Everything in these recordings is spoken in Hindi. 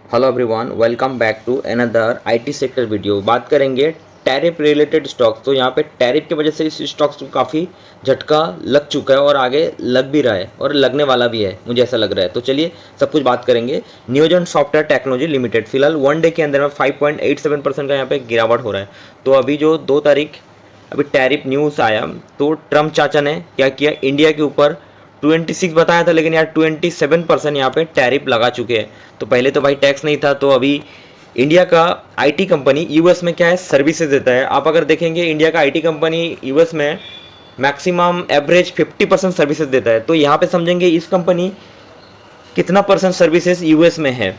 Hello everyone, welcome back to another IT sector video. बात करेंगे टैरिफ रिलेटेड स्टॉक्स। तो यहाँ पे टैरिफ की वजह से इस स्टॉक्स को काफ़ी झटका लग चुका है और आगे लग भी रहा है और लगने वाला भी है, मुझे ऐसा लग रहा है। तो चलिए सब कुछ बात करेंगे। नियोजन सॉफ्टवेयर टेक्नोलॉजी लिमिटेड फिलहाल वन डे के अंदर में 5.87% का यहाँ पे गिरावट हो रहा है। तो अभी जो 2 तारीख अभी टैरिफ न्यूज़ आया, तो ट्रम्प चाचा ने क्या किया, इंडिया के ऊपर 26 बताया था, लेकिन यार 27% यहाँ पे टैरिफ लगा चुके हैं। तो पहले तो भाई टैक्स नहीं था, तो अभी इंडिया का आईटी कंपनी यूएस में क्या है, सर्विसेज देता है। आप अगर देखेंगे इंडिया का आईटी कंपनी यूएस में मैक्सिमम एवरेज 50% सर्विसेज देता है। तो यहाँ पे समझेंगे इस कंपनी कितना परसेंट सर्विसेज यूएस में है।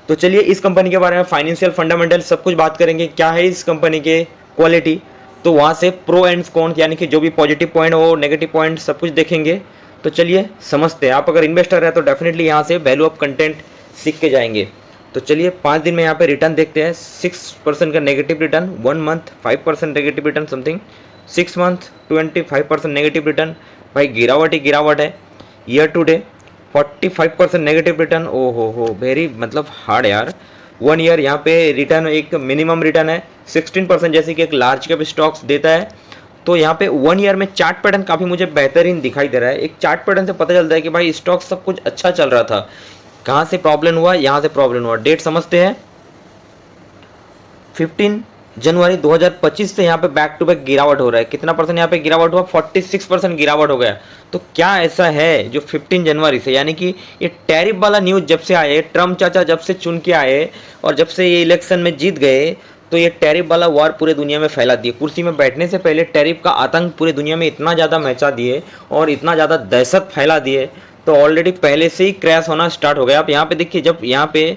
तो चलिए इस कंपनी के बारे में फाइनेंशियल फंडामेंटल सब कुछ बात करेंगे, क्या है इस कंपनी के क्वालिटी। तो वहाँ से प्रो एंड कॉन, यानी कि जो भी पॉजिटिव पॉइंट हो, नेगेटिव पॉइंट, सब कुछ देखेंगे। तो चलिए समझते हैं। आप अगर इन्वेस्टर है तो डेफिनेटली यहाँ से वैल्यू ऑफ कंटेंट सीख के जाएंगे। तो चलिए 5 दिन में यहाँ पे रिटर्न देखते हैं। 6% का negative return, 1 month 5% negative return something, 6 month 25% negative return. भाई गिरावट ही गिरावट है। Year to date 45% negative return. ओ हो वेरी मतलब हार्ड यार। 1 ईयर यहाँ पे रिटर्न एक मिनिमम रिटर्न है 16%, जैसे कि एक लार्ज कैप स्टॉक्स देता है। तो यहाँ पे 1 ईयर में चार्ट पैटर्न काफ़ी मुझे बेहतरीन दिखाई दे रहा है। एक चार्ट पैटर्न से पता चलता है कि भाई स्टॉक सब कुछ अच्छा चल रहा था। कहाँ से प्रॉब्लम हुआ, यहाँ से प्रॉब्लम हुआ। डेट समझते हैं, 15 जनवरी 2025 से यहाँ पे बैक टू बैक गिरावट हो रहा है। कितना परसेंट यहाँ पे गिरावट हुआ, 46% गिरावट हो गया। तो क्या ऐसा है जो 15 जनवरी से, यानी कि ये टैरिफ वाला न्यूज़ जब से आए, ट्रम्प चाचा जब से चुन के आए और जब से ये इलेक्शन में जीत गए, तो ये टैरिफ वाला वार पूरे दुनिया में फैला दिए। कुर्सी में बैठने से पहले टैरिफ का आतंक पूरे दुनिया में इतना ज़्यादा मचा दिए और इतना ज़्यादा दहशत फैला दिए, तो ऑलरेडी पहले से ही क्रैश होना स्टार्ट हो गया। आप यहाँ पे देखिए, जब यहाँ पे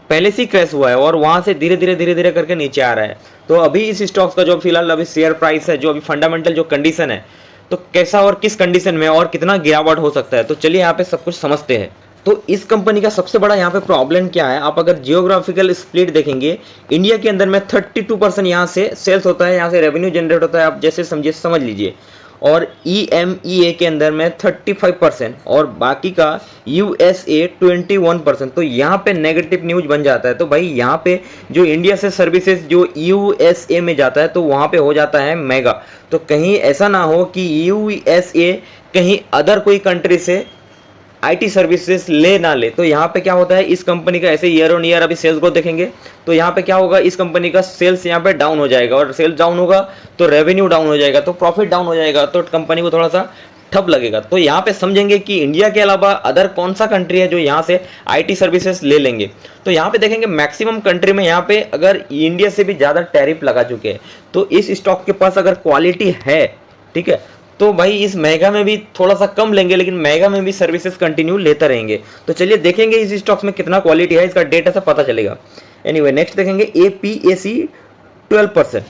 पहले से ही क्रैश हुआ है और वहाँ से धीरे धीरे धीरे धीरे करके नीचे आ रहा है। तो अभी इस स्टॉक्स का जो फिलहाल अभी शेयर प्राइस है, जो अभी फंडामेंटल जो कंडीशन है, तो कैसा और किस कंडीशन में और कितना गिरावट हो सकता है, तो चलिए यहाँ पे सब कुछ समझते हैं। तो इस कंपनी का सबसे बड़ा यहाँ पे प्रॉब्लम क्या है, आप अगर जियोग्राफिकल स्प्लिट देखेंगे, इंडिया के अंदर में 32% यहाँ से सेल्स होता है, यहाँ से रेवेन्यू जनरेट होता है, आप जैसे समझिए समझ लीजिए। और EMEA के अंदर में 35% और बाकी का USA 21%। तो यहाँ पे नेगेटिव न्यूज बन जाता है। तो भाई यहाँ पे जो इंडिया से सर्विसेज जो USA में जाता है, तो वहाँ पे हो जाता है मेगा। तो कहीं ऐसा ना हो कि USA कहीं अदर कोई कंट्री से आईटी सर्विसेज ले ना ले। तो यहाँ पे क्या होता है, इस कंपनी का ऐसे ईयर ऑन ईयर अभी सेल्स ग्रोथ देखेंगे, तो यहाँ पे क्या होगा, इस कंपनी का सेल्स यहाँ पे डाउन हो जाएगा और सेल्स डाउन होगा तो रेवेन्यू डाउन हो जाएगा, तो प्रॉफिट डाउन हो जाएगा, तो कंपनी को थोड़ा सा ठप लगेगा। तो यहाँ पे समझेंगे कि इंडिया के अलावा अदर कौन सा कंट्री है जो यहाँ से आईटी सर्विसेज ले लेंगे। तो यहाँ पे देखेंगे मैक्सिमम कंट्री में यहाँ पे अगर इंडिया से भी ज़्यादा टैरिफ लगा चुके हैं, तो इस स्टॉक के पास अगर क्वालिटी है, ठीक है, तो भाई इस मेगा में भी थोड़ा सा कम लेंगे, लेकिन मेगा में भी सर्विसेज कंटिन्यू लेते रहेंगे। तो चलिए देखेंगे इस स्टॉक्स में कितना क्वालिटी है, इसका डेटा से पता चलेगा। एनीवे नेक्स्ट देखेंगे APAC 12%।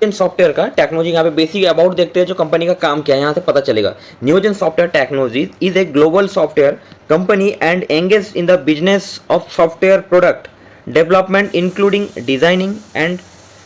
इन सॉफ्टवेयर का टेक्नोलॉजी, यहाँ पे बेसिक अबाउट देखते हैं, जो कंपनी का काम क्या है यहाँ से पता चलेगा। Newgen software technology is a global software company and engage in the business of software product development including designing and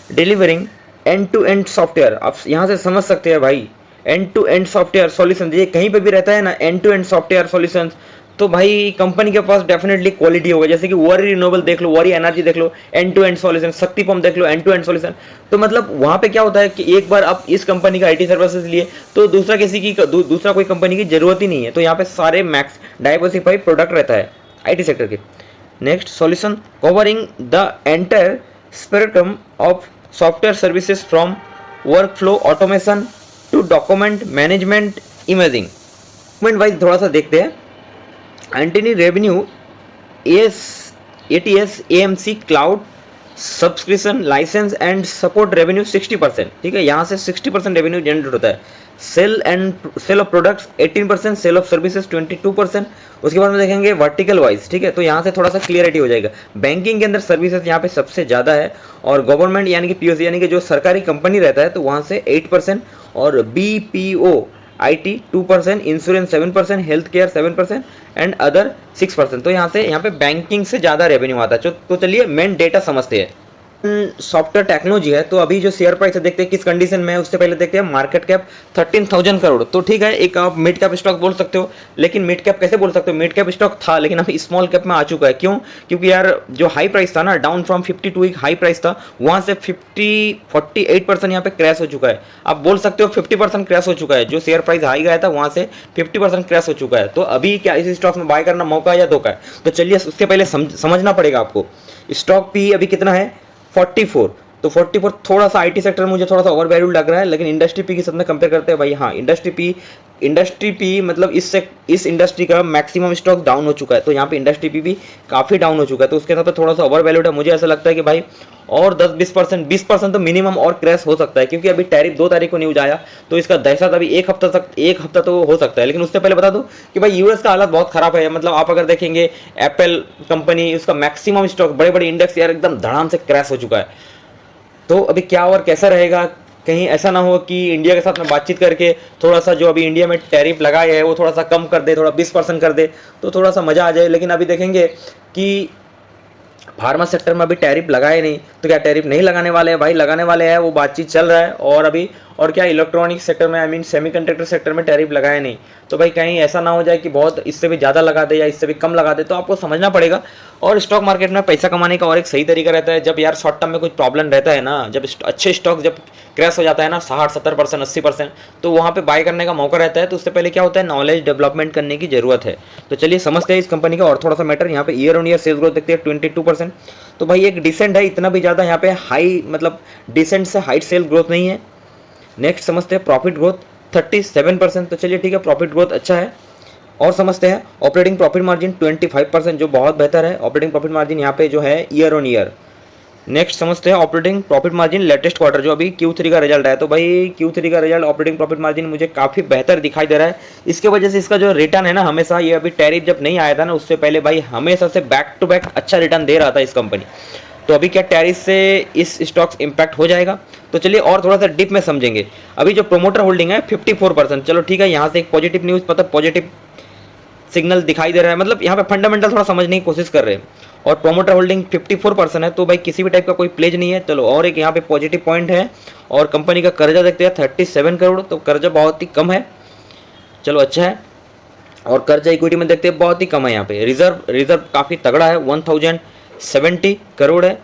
delivering end to end software. आप यहाँ से समझ सकते हैं भाई, end to end software solution, ये कहीं पे भी रहता है ना, end to end software solutions, तो भाई कंपनी के पास डेफिनेटली क्वालिटी होगा। जैसे कि वरी रिन्यूएबल देख लो, वरी एनर्जी देख लो, एंड टू एंड सॉल्यूशन, शक्ति पंप देख लो, एंड टू एंड सॉल्यूशन। तो मतलब वहाँ पे क्या होता है कि एक बार आप इस कंपनी का आईटी सर्विसेज लिए, तो दूसरा किसी की दूसरा कोई कंपनी की जरूरत ही नहीं है। तो यहाँ पे सारे मैक्स डाइवर्सिफाइड प्रोडक्ट रहता है आईटी सेक्टर के। Next, solution covering the entire spectrum of software services from workflow automation to document management imaging. Document wise थोड़ा सा देखते हैं। Annuity revenue ATS AMC cloud subscription license and support revenue 60%, ठीक है, यहाँ से 60% रेवेन्यू जनरेट होता है। Sale of products 18%, sale of services 22%। उसके बाद में देखेंगे वर्टिकल वाइज, ठीक है, तो यहाँ से थोड़ा सा क्लियरिटी हो जाएगा। बैंकिंग के अंदर सर्विसेज यहाँ पे सबसे ज़्यादा है, और गवर्नमेंट यानी कि POC यानी कि जो सरकारी कंपनी रहता है, तो वहाँ से 8%, और BPO IT 2%, insurance 7%, health care 7% and other 6%। तो यहाँ पे बैंकिंग से ज़्यादा रेवेन्यू आता है। तो चलिए मेन डेटा समझते हैं। सॉफ्टवेयर टेक्नोलॉजी है। तो अभी जो शेयर प्राइस है देखते हैं किस कंडीशन में है, उससे पहले देखते हैं मार्केट कैप 13,000 करोड़। तो ठीक है, एक आप मिड कैप स्टॉक बोल सकते हो, लेकिन मिड कैप कैसे बोल सकते हो, मिड कैप स्टॉक था लेकिन अभी स्मॉल कैप में आ चुका है। क्यों? क्योंकि यार जो हाई प्राइस था ना, डाउन फ्रॉम 52 एक हाई प्राइस था, वहां से 48% यहाँ पे क्रैश हो चुका है। आप बोल सकते हो 50% क्रैश हो चुका है। जो शेयर प्राइस हाई गया था वहां से 50% क्रैश हो चुका है। तो अभी क्या इस स्टॉक में बाय करना मौका है या धोखा है? तो चलिए उसके पहले समझना पड़ेगा आपको। स्टॉक पी अभी कितना है? 44। तो 44 थोड़ा सा आईटी सेक्टर मुझे थोड़ा सा ओवर वैल्यू लग रहा है, लेकिन इंडस्ट्री पी के साथ में कंपेयर करते हैं भाई, हाँ इंडस्ट्री पी मतलब इस इंडस्ट्री का मैक्सिमम स्टॉक डाउन हो चुका है। तो यहाँ पे इंडस्ट्री पी भी काफ़ी डाउन हो चुका है, तो उसके साथ थोड़ा सा ओवर वैल्यूड है। मुझे ऐसा लगता है कि भाई और 10-20% तो मिनिमम और क्रैश हो सकता है, क्योंकि अभी टैरिफ 2 तारीख को न्यूज आया, तो इसका दहशत अभी एक हफ्ता तो हो सकता है। लेकिन उससे पहले बता दूं कि भाई यूएस का हालत बहुत खराब है। मतलब आप अगर देखेंगे एप्पल कंपनी, उसका मैक्सिमम स्टॉक बड़े बड़े इंडेक्स यार एकदम धड़ाम से क्रैश हो चुका है। तो अभी क्या और कैसा रहेगा, कहीं ऐसा ना हो कि इंडिया के साथ में बातचीत करके थोड़ा सा जो अभी इंडिया में टैरिफ लगाए है वो थोड़ा सा कम कर दे, थोड़ा 20% कर दे, तो थोड़ा सा मज़ा आ जाए। लेकिन अभी देखेंगे कि फार्मा सेक्टर में अभी टैरिफ लगाए नहीं, तो क्या टैरिफ नहीं लगाने वाले हैं? भाई लगाने वाले हैं, वो बातचीत चल रहा है। और अभी और क्या इलेक्ट्रॉनिक सेक्टर में, आई मीन सेमीकंडक्टर सेक्टर में टैरिफ लगाए नहीं, तो भाई कहीं ऐसा ना हो जाए कि बहुत इससे भी ज़्यादा लगा दे या इससे भी कम लगा दे। तो आपको समझना पड़ेगा। और स्टॉक मार्केट में पैसा कमाने का और एक सही तरीका रहता है, जब यार शॉर्ट टर्म में कुछ प्रॉब्लम रहता है ना, जब अच्छे स्टॉक जब क्रैश हो जाता है ना 60-70%, 80%, तो वहाँ पे बाय करने का मौका रहता है। तो उससे पहले क्या होता है, नॉलेज डेवलपमेंट करने की जरूरत है। तो चलिए समझते हैं इस कंपनी का और थोड़ा सा मैटर। यहाँ पे year on year sales growth देखते हैं 22%। तो भाई एक डिसेंट है, इतना भी ज़्यादा यहाँ पे हाई मतलब डिसेंट से हाई सेल ग्रोथ नहीं है। नेक्स्ट समझते हैं प्रॉफिट ग्रोथ 37%। तो चलिए ठीक है, प्रॉफिट ग्रोथ अच्छा है। और समझते हैं ऑपरेटिंग प्रॉफिट मार्जिन 25%, जो बहुत बेहतर है ऑपरेटिंग प्रॉफिट मार्जिन यहाँ पे जो है ईयर ऑन ईयर। नेक्स्ट समझते हैं operating profit margin latest quarter, जो अभी Q3 का रिजल्ट है। तो भाई Q3 का रिजल्ट ऑपरेटिंग प्रॉफिट मार्जिन मुझे काफ़ी बेहतर दिखाई दे रहा है। इसके वजह से इसका जो रिटर्न है ना, हमेशा ये अभी टैरिफ जब नहीं आया था ना, उससे पहले भाई हमेशा से बैक टू बैक अच्छा रिटर्न दे रहा था इस कंपनी। तो अभी क्या टैरिफ से इस स्टॉक्स इम्पैक्ट हो जाएगा? तो चलिए और थोड़ा सा डीप में समझेंगे। अभी जो प्रोमोटर होल्डिंग है 54%। चलो ठीक है, यहाँ से एक पॉजिटिव न्यूज़, मतलब पॉजिटिव सिग्नल दिखाई दे रहा है। मतलब यहाँ पे फंडामेंटल थोड़ा समझने की कोशिश कर रहे हैं। और प्रोमोटर होल्डिंग 54% है, तो भाई किसी भी टाइप का कोई प्लेज नहीं है। चलो और एक यहाँ पे पॉजिटिव पॉइंट है। और कंपनी का कर्जा देखते हैं 37 करोड़, तो कर्जा बहुत ही कम है। चलो अच्छा है। और कर्जा इक्विटी में देखते हैं बहुत ही कम है। यहाँ पे रिजर्व काफ़ी तगड़ा है, 1070 करोड़ है।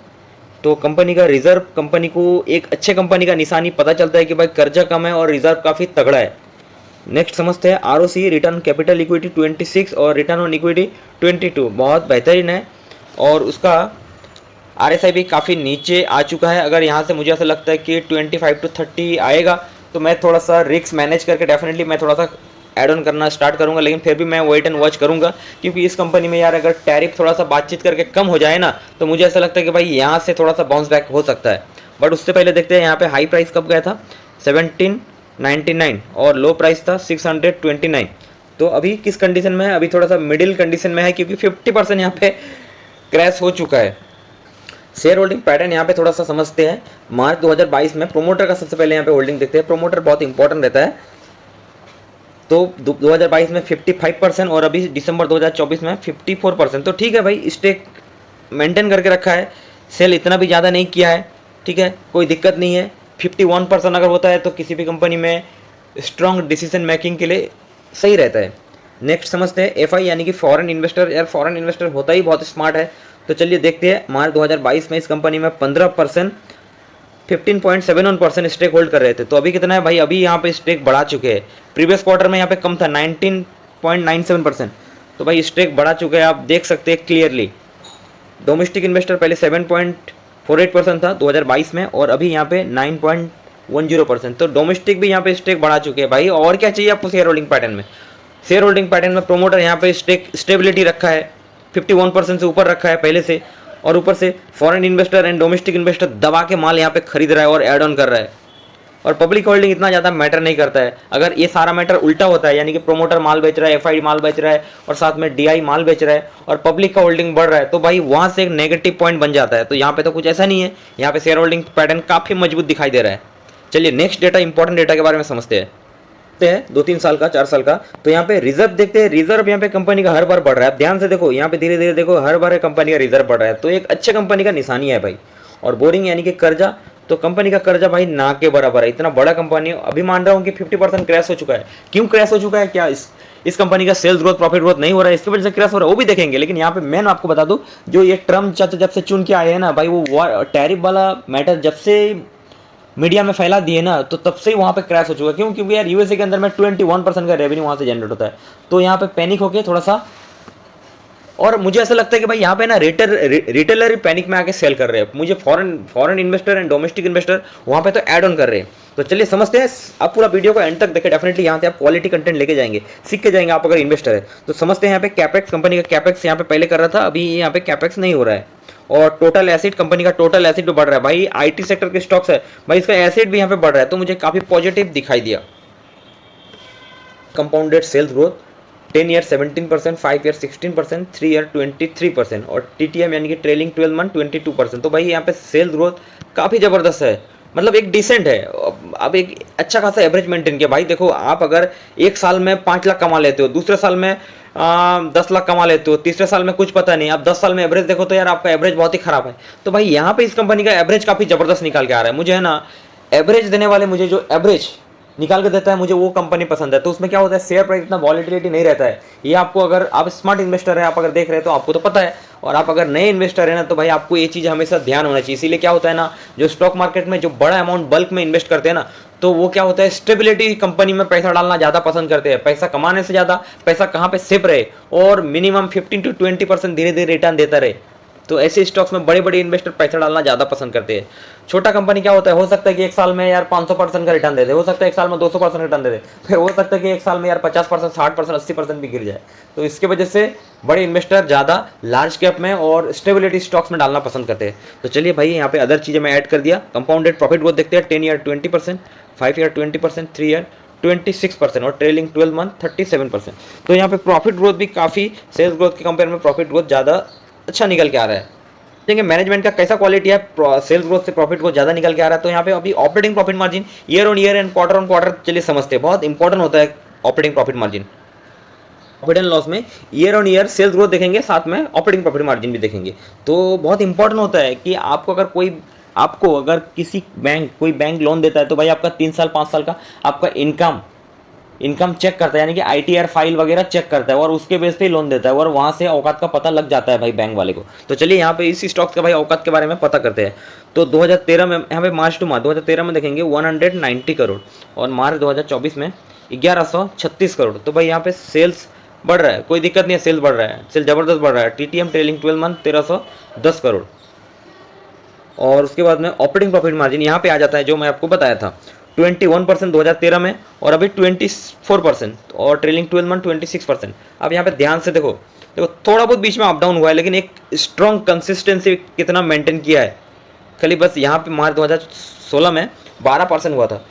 तो कंपनी का रिजर्व, कंपनी को एक अच्छे कंपनी का निशानी पता चलता है कि भाई कर्जा कम है और रिजर्व काफ़ी तगड़ा है। नेक्स्ट समझते हैं आरओसी, रिटर्न कैपिटल इक्विटी 26 और रिटर्न ऑन इक्विटी 22, बहुत बेहतरीन है। और उसका आरएसआई भी काफ़ी नीचे आ चुका है। अगर यहाँ से मुझे ऐसा लगता है कि 25-30 आएगा, तो मैं थोड़ा सा रिस्क मैनेज करके डेफिनेटली मैं थोड़ा सा ऐड ऑन करना स्टार्ट करूंगा। लेकिन फिर भी मैं वेट एंड वॉच करूंगा, क्योंकि इस कंपनी में यार अगर टैरिफ थोड़ा सा बातचीत करके कम हो जाए ना, तो मुझे ऐसा लगता है कि भाई यहाँ से थोड़ा सा बाउंस बैक हो सकता है। बट उससे पहले देखते हैं यहाँ पे हाई प्राइस कब गया था, 1799, और लो प्राइस था 629। तो अभी किस कंडीशन में है? अभी थोड़ा सा मिडिल कंडीशन में है, क्योंकि 50% यहाँ पे क्रैश हो चुका है। शेयर होल्डिंग पैटर्न यहाँ पे थोड़ा सा समझते हैं। मार्च 2022 में प्रोमोटर का सबसे पहले यहाँ पे होल्डिंग देखते हैं। प्रोमोटर बहुत इंपॉर्टेंट रहता है। तो 2022 में 55% और अभी दिसंबर 2024 में 54%। तो ठीक है भाई, स्टेक मेंटेन करके रखा है, सेल इतना भी ज़्यादा नहीं किया है, ठीक है, कोई दिक्कत नहीं है। 51% अगर होता है तो किसी भी कंपनी में स्ट्रॉन्ग डिसीजन मेकिंग के लिए सही रहता है। नेक्स्ट समझते हैं एफआई यानी कि फॉरेन इन्वेस्टर। यार फॉरेन इन्वेस्टर होता ही बहुत स्मार्ट है। तो चलिए देखते हैं, मार्च 2022 में इस कंपनी में 15% 15.71% स्टेक होल्ड कर रहे थे। तो अभी कितना है भाई? अभी यहाँ पे स्टेक बढ़ा चुके हैं। प्रीवियस क्वार्टर में यहाँ पे कम था 19.97%। तो भाई स्टेक बढ़ा चुके हैं, आप देख सकते हैं क्लियरली। डोमेस्टिक इन्वेस्टर पहले 7.48% था 2022 में, और अभी यहाँ पे 9.10%। तो डोमेस्टिक भी यहाँ पे स्टेक बढ़ा चुके हैं भाई। और क्या चाहिए आपको शेयर होल्डिंग पैटर्न में? शेयर होल्डिंग पैटर्न में प्रोमोटर यहाँ पे स्टेक स्टेबिलिटी रखा है, 51% से ऊपर रखा है पहले से। और ऊपर से foreign investor and domestic investor दबा के माल यहाँ पे खरीद रहा है और ऐड ऑन कर रहा है। और पब्लिक होल्डिंग इतना ज़्यादा मैटर नहीं करता है। अगर ये सारा मैटर उल्टा होता है, यानी कि प्रोमोटर माल बेच रहा है, एफआईडी माल बेच रहा है और साथ में डीआई माल बेच रहा है और पब्लिक का होल्डिंग बढ़ रहा है, तो भाई वहाँ से एक नेगेटिव पॉइंट बन जाता है। तो यहाँ पे तो कुछ ऐसा नहीं है, यहाँ पे शेयर होल्डिंग पैटर्न काफ़ी मजबूत दिखाई दे रहा है। चलिए नेक्स्ट डेटा, इंपॉर्टेंट डेटा के बारे में समझते हैं। 2-3 साल का, 4 साल का। तो यहाँ पे रिजर्व देखते हैं। रिजर्व यहाँ पे कंपनी का हर बार बढ़ रहा है। आप ध्यान से देखो, यहाँ पे धीरे धीरे देखो, हर बार कंपनी का रिजर्व बढ़ रहा है। तो एक अच्छे कंपनी का निशानी है भाई। और बोरिंग यानी कि कर्जा, तो कंपनी का कर्जा भाई ना के बराबर है। इतना बड़ा कंपनी, अभी मान रहा हूँ कि 50% क्रैश हो चुका है। क्यों क्रैश हो चुका है, क्या इस कंपनी का सेल्स ग्रोथ प्रॉफिट ग्रोथ नहीं हो रहा है, इसकी वजह से क्रैश हो रहा है, वो भी देखेंगे। लेकिन यहाँ पे मैं आपको बता दूं, जो ये ट्रम्प चाचा जब से चुन के आए हैं ना भाई, वो टैरिफ वाला मैटर जब से मीडिया में फैला दिए ना, तो तब से ही वहाँ पे क्रैश हो चुका है। क्यों? क्योंकि यार यूएसए के अंदर में 21% का रेवेन्यू वहाँ से जनरेट होता है। तो यहाँ पे पैनिक होके थोड़ा सा, और मुझे ऐसा लगता है कि भाई यहाँ पे ना रिटेलर ही पैनिक में आके सेल कर रहे हैं। मुझे foreign investor and domestic investor वहाँ पे तो ऐड ऑन कर रहे हैं। तो चलिए समझते हैं, आप पूरा वीडियो को एंड तक देखें, डेफिनेटली यहाँ से आप क्वालिटी कंटेंट लेके जाएंगे, सीख के जाएंगे आप अगर इन्वेस्टर है तो। समझते हैं यहाँ पे कैपेक्स, कंपनी का कैपेक्स यहाँ पे पहले कर रहा था, अभी यहाँ पे कैपेक्स नहीं हो रहा है। और टोटल एसिड, कंपनी का टोटल एसिड भी बढ़ रहा है भाई। आईटी सेक्टर के स्टॉक्स है भाई, इसका एसिड भी यहाँ पे बढ़ रहा है, तो मुझे काफी पॉजिटिव दिखाई दिया। Compounded sales growth 10 year 17%, 5 year 16%, 3 year 23% और टीटीएम यानी कि ट्रेलिंग 12 मंथ 22%। तो भाई यहाँ पे सेल्स ग्रोथ काफ़ी ज़बरदस्त है, मतलब एक डिसेंट है। अब एक अच्छा खासा एवरेज मेंटेन किया भाई। देखो आप अगर एक साल में 5 लाख कमा लेते हो, दूसरे साल में 10 लाख कमा लेते हो, तीसरे साल में कुछ पता नहीं, आप 10 साल में एवरेज देखो तो यार आपका एवरेज बहुत ही खराब है। तो भाई यहाँ पे इस कंपनी का एवरेज काफ़ी ज़बरदस्त निकाल के आ रहा है। मुझे है ना एवरेज देने वाले, मुझे जो एवरेज निकाल के देता है, मुझे वो कंपनी पसंद है। तो उसमें क्या होता है, शेयर प्राइस इतना वॉलिटिलिटी नहीं रहता है। ये आपको, अगर आप स्मार्ट इन्वेस्टर है, आप अगर देख रहे हैं तो आपको तो पता है। और आप अगर नए इन्वेस्टर है ना, तो भाई आपको ये चीज़ हमेशा ध्यान होना चाहिए। इसीलिए क्या होता है ना, जो स्टॉक मार्केट में जो बड़ा अमाउंट बल्क में इन्वेस्ट करते हैं ना, तो वो क्या होता है, स्टेबिलिटी कंपनी में पैसा डालना ज़्यादा पसंद करते हैं। पैसा कमाने से ज़्यादा पैसा कहाँ पे सेफ रहे और मिनिमम 15 to 20% धीरे धीरे रिटर्न देता रहे। तो ऐसे स्टॉक्स में बड़े बड़े इन्वेस्टर पैसा डालना ज़्यादा पसंद करते हैं। छोटा कंपनी क्या होता है, हो सकता है कि एक साल में यार 500% का रिटर्न दे दे, हो सकता है एक साल में 200% रिटर्न दे दे, फिर हो सकता है कि एक साल में यार 50%, 60%, 80% भी गिर जाए। तो इसके वजह से बड़े इन्वेस्टर ज़्यादा लार्ज कैप में और स्टेबिलिटी स्टॉक्स में डालना पसंद करते हैं। तो चलिए भाई, यहाँ पे अदर चीज़ें मैं ऐड कर दिया। कंपाउंडेड प्रॉफिट ग्रोथ देखते हैं, 10 ईयर 20%, 5 ईयर 20%, 3 ईयर 26% और ट्रेलिंग 12 मंथ 37%। तो यहाँ पे प्रॉफिट ग्रोथ भी काफ़ी सेल्स ग्रोथ के कंपेयर में प्रॉफिट ग्रोथ ज़्यादा अच्छा निकल के आ रहा है। देखिए मैनेजमेंट का कैसा क्वालिटी है, सेल्स ग्रोथ से प्रॉफिट ग्रोथ ज़्यादा निकल के आ रहा है। तो यहाँ पे अभी operating profit margin year on year and quarter on quarter चलिए समझते हैं, बहुत इंपॉर्टेंट होता है operating profit margin. Profit and loss में year on year sales growth देखेंगे, साथ में ऑपरेटिंग प्रॉफिट मार्जिन भी देखेंगे। तो बहुत इंपॉर्टेंट होता है कि आपको अगर किसी बैंक, कोई बैंक लोन देता है, तो भाई आपका 3 साल 5 साल का आपका इनकम चेक करता है, यानी कि आईटीआर फाइल वगैरह चेक करता है और उसके बेस पे ही लोन देता है, और वहाँ से औकात का पता लग जाता है भाई बैंक वाले को। तो चलिए यहाँ पे इसी स्टॉक्स के भाई औकात के बारे में पता करते हैं। तो 2013 में यहाँ पे मार्च टू मार्च 2013 में देखेंगे 190 करोड़ और मार्च 2024 में 1136 करोड़। तो भाई यहाँ पे सेल्स बढ़ रहा है, कोई दिक्कत नहीं है, सेल्स बढ़ रहा है, सेल जबरदस्त बढ़ रहा है। TTM trailing 12 month 1310 crore. और उसके बाद में ऑपरेटिंग प्रॉफिट मार्जिन यहाँ पे आ जाता है, जो मैं आपको बताया था 21% 2013 में और अभी 24% और ट्रेलिंग 12 मंथ 26%। अब यहाँ पे ध्यान से देखो थोड़ा बहुत बीच में अप डाउन हुआ है, लेकिन एक स्ट्रॉन्ग कंसिस्टेंसी कितना मेंटेन किया है। खाली बस यहाँ पे मार्च 2016 में 12% हुआ था।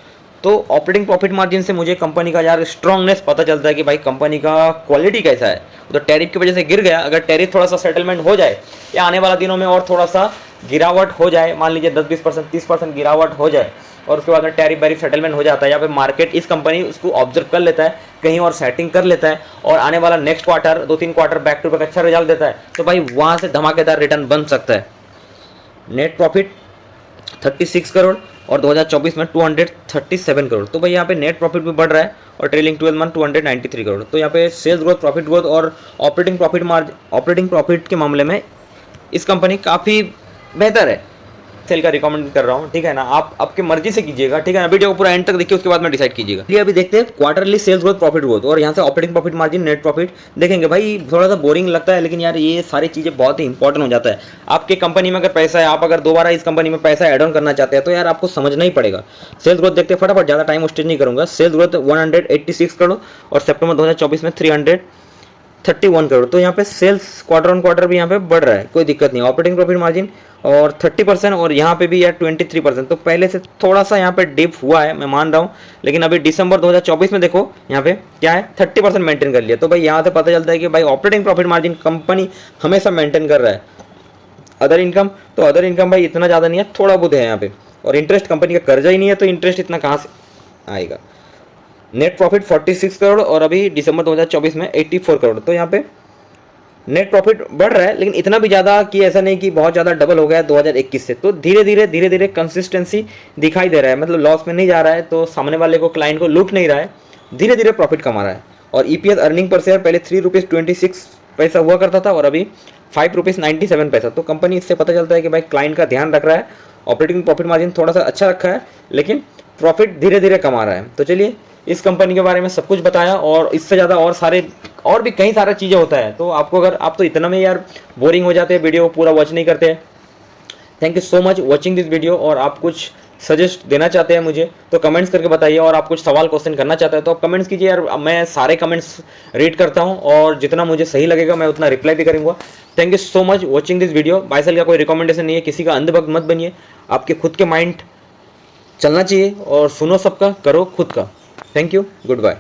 तो ऑपरेटिंग प्रॉफिट मार्जिन से मुझे कंपनी का यार स्ट्रांगनेस पता चलता है कि भाई कंपनी का क्वालिटी कैसा है। तो टैरिफ की वजह से गिर गया, अगर टैरिफ थोड़ा सा सेटलमेंट हो जाए या आने वाला दिनों में और थोड़ा सा गिरावट हो जाए, मान लीजिए 10-20%, 30% गिरावट हो जाए, और उसके बाद में टैरिफ बैरिफ सेटलमेंट हो जाता है, या फिर मार्केट इस कंपनी उसको ऑब्जर्व कर लेता है, कहीं और सेटिंग कर लेता है, और आने वाला next quarter 2-3 quarter back to back अच्छा रिजल्ट देता है, तो भाई वहाँ से धमाकेदार रिटर्न बन सकता है। नेट प्रॉफिट 36 करोड़ और 2024 में 237 करोड़। तो भाई यहाँ पे नेट प्रॉफिट भी बढ़ रहा है और ट्रेलिंग 12 मंथ 293 करोड़। तो यहाँ पे सेल्स ग्रोथ, प्रॉफिट ग्रोथ और ऑपरेटिंग प्रॉफिट के मामले में इस कंपनी काफ़ी बेहतर है। सेल का रिकमेंड कर रहा हूँ, ठीक है ना। आप आपकी मर्जी से कीजिएगा, ठीक है ना। वीडियो को पूरा एंड तक देखिए, उसके बाद में डिसाइड कीजिएगा। ये अभी देखते हैं quarterly sales growth, profit growth और यहाँ से operating profit margin, net profit देखेंगे। भाई थोड़ा सा बोरिंग लगता है, लेकिन यार ये सारी चीज़ें बहुत ही इंपॉर्टेंट हो जाता है। आपके कंपनी में अगर पैसा है, आप अगर दोबारा इस कंपनी में पैसा एड ऑन करना चाहते हैं, तो यार आपको समझना ही पड़ेगा। सेल्स ग्रोथ देखते हैं फटाफट, ज़्यादा टाइम वेस्ट नहीं करूँगा। सेल्स ग्रोथ 186 करोड़ और सितंबर 2024 में 331 करोड़। तो यहाँ पे सेल्स क्वार्टर ऑन क्वार्टर भी यहाँ पे बढ़ रहा है, कोई दिक्कत नहीं। ऑपरेटिंग प्रॉफिट मार्जिन और 30% और यहाँ पे भी यार 23%। तो पहले से थोड़ा सा यहाँ पे डिप हुआ है, मैं मान रहा हूँ, लेकिन अभी दिसंबर 2024 में देखो यहाँ पे क्या है, 30% मेंटेन कर लिया। तो भाई यहाँ से पता चलता है कि भाई ऑपरेटिंग प्रॉफिट मार्जिन कंपनी हमेशा मेंटेन कर रहा है। अदर इनकम, तो अदर इनकम भाई इतना ज़्यादा नहीं है, थोड़ा बहुत है यहाँ पे। और इंटरेस्ट, कंपनी का कर्जा ही नहीं है, तो इंटरेस्ट इतना कहाँ से आएगा। नेट प्रॉफिट 46 करोड़ और अभी दिसंबर 2024 में 84 करोड़। तो यहाँ पे नेट प्रॉफिट बढ़ रहा है, लेकिन इतना भी ज़्यादा कि ऐसा नहीं कि बहुत ज़्यादा डबल हो गया है 2021 से। तो धीरे धीरे कंसिस्टेंसी दिखाई दे रहा है, मतलब लॉस में नहीं जा रहा है, तो सामने वाले को, क्लाइंट को लूट नहीं रहा है, धीरे धीरे प्रॉफिट कमा रहा है। और ईपीएस अर्निंग पर शेयर पहले 3 रुपीज़ 26 हुआ करता था और अभी 5 रुपीज़ 97। तो कंपनी, इससे पता चलता है कि भाई क्लाइंट का ध्यान रख रहा है, ऑपरेटिंग प्रॉफिट मार्जिन थोड़ा सा अच्छा रखा है, लेकिन प्रॉफिट धीरे धीरे कमा रहा है। तो चलिए, इस कंपनी के बारे में सब कुछ बताया, और इससे ज़्यादा और भी कई सारी चीज़ें होता है। तो आपको, अगर आप तो इतना में यार बोरिंग हो जाते हैं, वीडियो पूरा वॉच नहीं करते हैं। Thank you so much watching this video. और आप कुछ सजेस्ट देना चाहते हैं मुझे तो कमेंट्स करके बताइए, और आप कुछ सवाल क्वेश्चन करना चाहते हैं तो आप कमेंट्स कीजिए यार, मैं सारे कमेंट्स रीड करता हूं, और जितना मुझे सही लगेगा मैं उतना रिप्लाई भी करूंगा। Thank you so much watching this video. Buy sell का कोई रिकमेंडेशन नहीं है, किसी का अंधभक्त मत बनिए, आपके खुद के माइंड चलना चाहिए, और सुनो सबका, करो खुद का। Thank you, good bye.